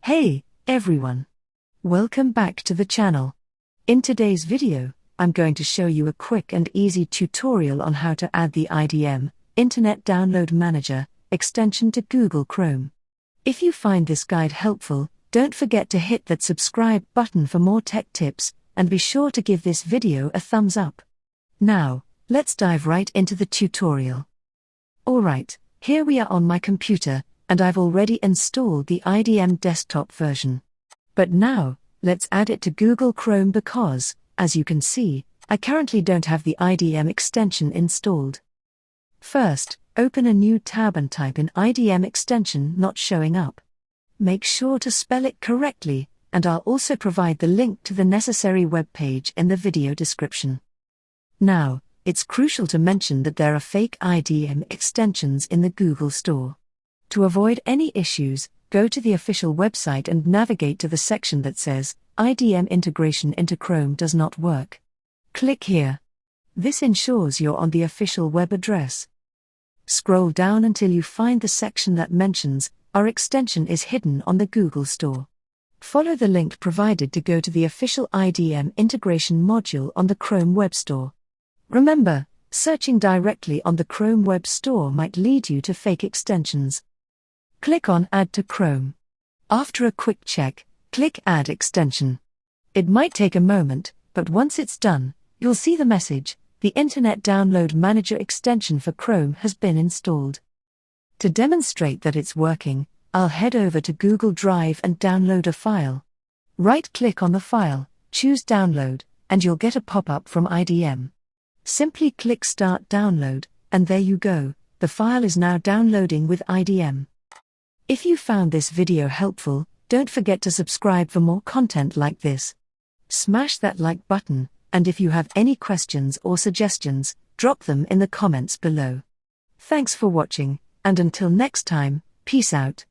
Hey, everyone! Welcome back to the channel. In today's video, I'm going to show you a quick and easy tutorial on how to add the IDM, Internet Download Manager, extension to Google Chrome. If you find this guide helpful, don't forget to hit that subscribe button for more tech tips, and be sure to give this video a thumbs up. Now, let's dive right into the tutorial. Alright, here we are on my computer, and I've already installed the IDM desktop version. But now, let's add it to Google Chrome because, as you can see, I currently don't have the IDM extension installed. First, open a new tab and type in IDM extension not showing up. Make sure to spell it correctly, and I'll also provide the link to the necessary web page in the video description. Now, it's crucial to mention that there are fake IDM extensions in the Google Store. To avoid any issues, go to the official website and navigate to the section that says, IDM integration into Chrome does not work. Click here. This ensures you're on the official web address. Scroll down until you find the section that mentions, our extension is hidden on the Google Store. Follow the link provided to go to the official IDM integration module on the Chrome Web Store. Remember, searching directly on the Chrome Web Store might lead you to fake extensions. Click on Add to Chrome. After a quick check, click Add Extension. It might take a moment, but once it's done, you'll see the message, the Internet Download Manager extension for Chrome has been installed. To demonstrate that it's working, I'll head over to Google Drive and download a file. Right-click on the file, choose Download, and you'll get a pop-up from IDM. Simply click Start Download, and there you go, the file is now downloading with IDM. If you found this video helpful, don't forget to subscribe for more content like this. Smash that like button, and if you have any questions or suggestions, drop them in the comments below. Thanks for watching, and until next time, peace out.